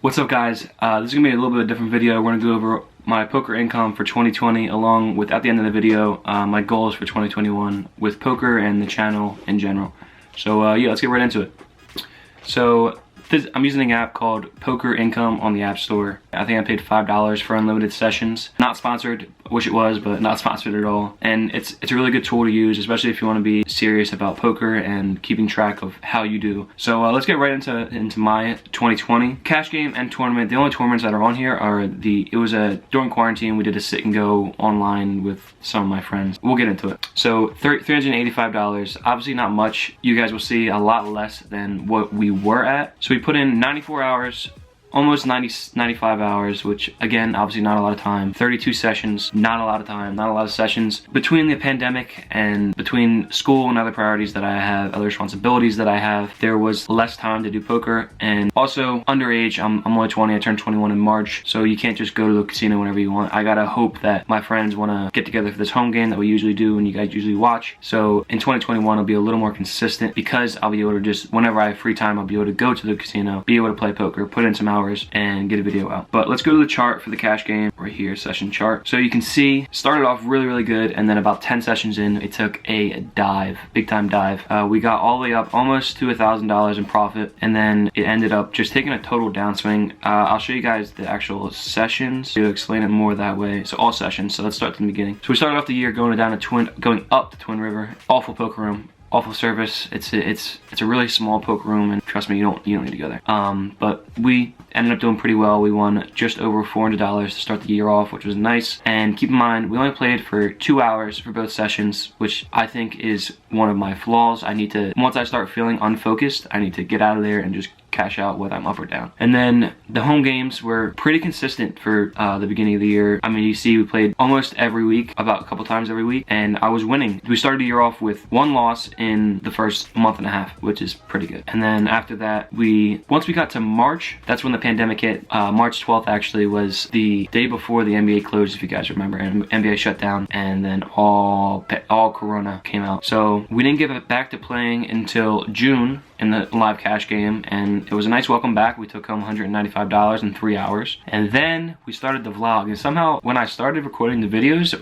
What's up, guys? This is gonna be a little bit of a different video. We're gonna go over my poker income for 2020 along with, at the end of the video, my goals for 2021 with poker and the channel in general. So yeah, let's get right into it. So I'm using an app called Poker Income on the App Store. I think I paid $5 for unlimited sessions. Not sponsored, wish it was, but not sponsored at all. And it's a really good tool to use, especially if you want to be serious about poker and keeping track of how you do. So let's get right into my 2020 cash game and tournament. The only tournaments that are on here are during quarantine, we did a sit and go online with some of my friends. We'll get into it. So $385, obviously not much. You guys will see a lot less than what we were at. So we put in 94 hours, almost 95 hours, which again, obviously not a lot of time. 32 sessions, not a lot of time, not a lot of sessions. Between the pandemic and between school and other priorities that I have, other responsibilities that I have, there was less time to do poker. And also underage, I'm only 20, I turned 21 in March, so you can't just go to the casino whenever you want. I gotta hope that my friends wanna get together for this home game that we usually do and you guys usually watch. So in 2021, I'll be a little more consistent because I'll be able to just, whenever I have free time, I'll be able to go to the casino, be able to play poker, put in some hours, and get a video out. But let's go to the chart for the cash game right here, session chart. So you can see, started off really good, and then about 10 sessions in, it took a dive, big time dive. We got all the way up almost to $1,000 in profit, and then it ended up just taking a total downswing. I'll show you guys the actual sessions to explain it more that way. So all sessions. So let's start from the beginning. So we started off the year going up to Twin River. Awful poker room. Awful service. It's a really small poker room, and trust me, you don't need to go there. But we ended up doing pretty well. We won just over $400 to start the year off, which was nice. And keep in mind, we only played for 2 hours for both sessions, which I think is one of my flaws. Once I start feeling unfocused, I need to get out of there and just cash out whether I'm up or down. And then the home games were pretty consistent for the beginning of the year. I mean, you see we played almost every week, about a couple times every week, and I was winning. We started the year off with 1 loss in the first month and a half, which is pretty good. And then after that, once we got to March, that's when the pandemic hit. March 12th actually was the day before the NBA closed, if you guys remember, and NBA shut down, and then all Corona came out. So we didn't get back to playing until June in the live cash game, and it was a nice welcome back. We took home $195 in 3 hours, and then we started the vlog. And somehow when I started recording the videos,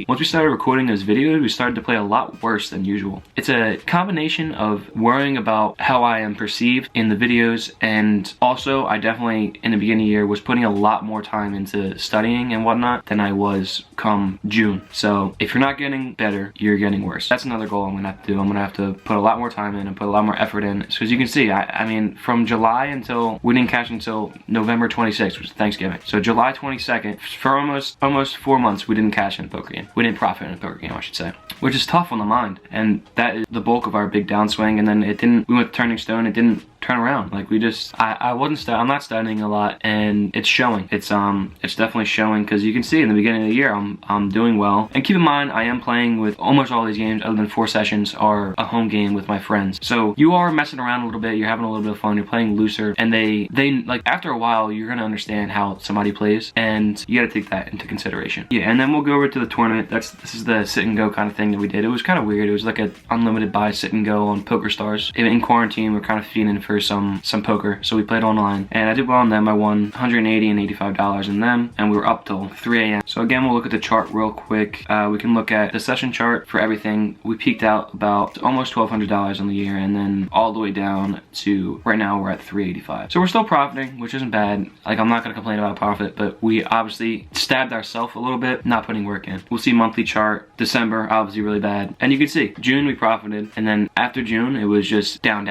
once we started recording those videos, we started to play a lot worse than usual. It's a combination of worrying about how I am perceived in the videos, and also I definitely in the beginning of the year was putting a lot more time into studying and whatnot than I was come June. So if you're not getting better, you're getting worse. That's another goal I'm gonna have to do. I'm gonna have to put a lot more time in and put a lot more effort in. So as you can see, I mean, from July until, we didn't cash until November 26th, which is Thanksgiving. So July 22nd, for almost 4 months, we didn't cash in a poker game. We didn't profit in a poker game, I should say. Which is tough on the mind. And that is the bulk of our big downswing. And then we went to Turning Stone, it didn't turn around. Like I'm not studying a lot, and it's showing. It's definitely showing, because you can see in the beginning of the year, I'm doing well. And keep in mind, I am playing with almost all these games, other than 4 sessions, are a home game with my friends. So you are messing around a little bit, you're having a little bit of fun, you're playing looser, and they like, after a while, you're gonna understand how somebody plays, and you gotta take that into consideration. Yeah, and then we'll go over to the tournament. This is the sit and go kind of thing that we did. It was kind of weird. It was like an unlimited buy sit and go on PokerStars. In quarantine, we're kind of fiending for some poker, so we played online, and I did well on them. I won $180 and $85 in them, and we were up till 3 a.m. So again, we'll look at the chart real quick. We can look at the session chart for everything. We peaked out about almost $1,200 on the year, and then all the way down to right now we're at $385. So we're still profiting, which isn't bad. Like, I'm not gonna complain about profit, but we obviously stabbed ourselves a little bit not putting work in. We'll see monthly chart. December, obviously really bad, and you can see June we profited, and then after June it was just down.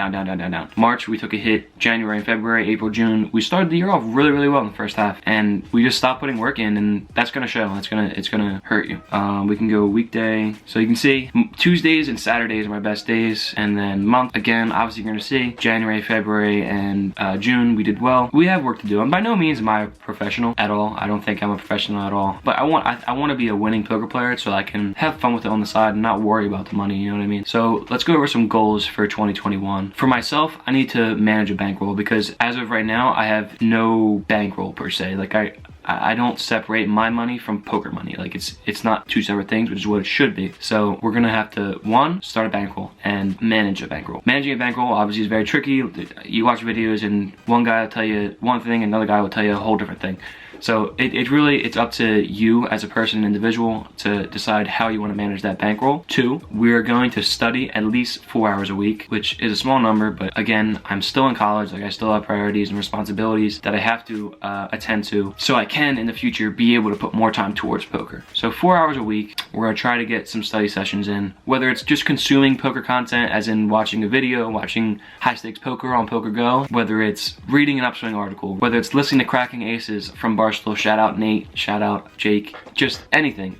March we took a hit. January and February, April, June, we started the year off really well in the first half, and we just stopped putting work in, and that's gonna show. It's gonna hurt you. We can go weekday, so you can see Tuesdays and Saturdays are my best days, and then month, again, obviously you're gonna see January, February, and June we did well. We have work to do. And by no means am I a professional at all. I don't think I'm a professional at all, but I want to be a winning poker player so I can have fun with it on the side and not worry about the money, you know what I mean? So let's go over some goals for 2021. For myself, I need to manage a bankroll, because as of right now, I have no bankroll per se. Like, I don't separate my money from poker money. Like it's not two separate things, which is what it should be. So we're gonna have to, one, start a bankroll and manage a bankroll. Managing a bankroll obviously is very tricky. You watch videos and one guy will tell you one thing, another guy will tell you a whole different thing. So it's up to you as a person, individual, to decide how you want to manage that bankroll. Two, we're going to study at least 4 hours a week, which is a small number, but again, I'm still in college. Like, I still have priorities and responsibilities that I have to attend to, so I can in the future be able to put more time towards poker. So 4 hours a week, we're gonna try to get some study sessions in, whether it's just consuming poker content, as in watching a video, watching high stakes poker on PokerGo, whether it's reading an Upswing article, whether it's listening to Cracking Aces from Barstool, shout out Nate, shout out Jake, just anything,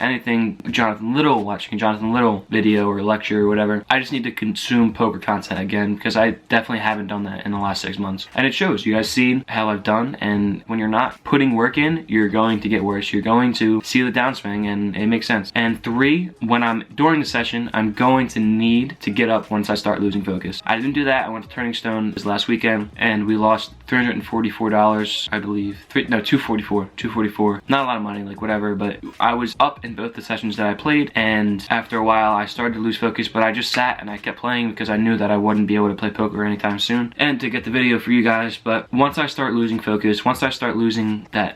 Jonathan Little, watching a Jonathan Little video or lecture or whatever. I just need to consume poker content again, because I definitely haven't done that in the last 6 months. And it shows. You guys see how I've done, and when you're not putting work in, you're going to get worse. You're going to see the downswing, and it makes sense. And three, when I'm during the session, I'm going to need to get up once I start losing focus. I didn't do that. I went to Turning Stone this last weekend, and we lost $344, I believe. $244. Not a lot of money, like whatever, but I was up in both the sessions that I played, and after a while I started to lose focus, but I just sat and I kept playing because I knew that I wouldn't be able to play poker anytime soon and to get the video for you guys. But once I start losing focus, once I start losing the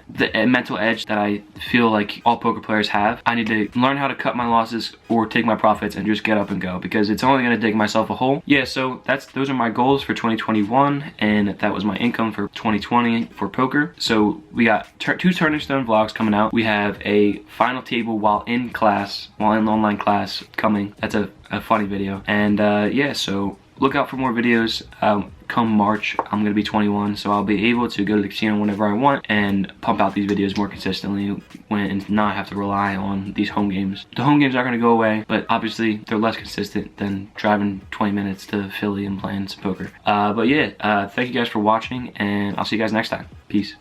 mental edge that I feel like all poker players have, I need to learn how to cut my losses or take my profits and just get up and go, because it's only going to dig myself a hole. Yeah, so those are my goals for 2021, and that was my income for 2020 for poker. So we got two Turning Stone vlogs coming out. We have a final table while in online class coming. That's a funny video. And yeah, so look out for more videos. Come March, I'm gonna be 21, so I'll be able to go to the casino whenever I want and pump out these videos more consistently and not have to rely on these home games. The home games are gonna go away, but obviously they're less consistent than driving 20 minutes to Philly and playing some poker. But yeah, thank you guys for watching, and I'll see you guys next time. Peace.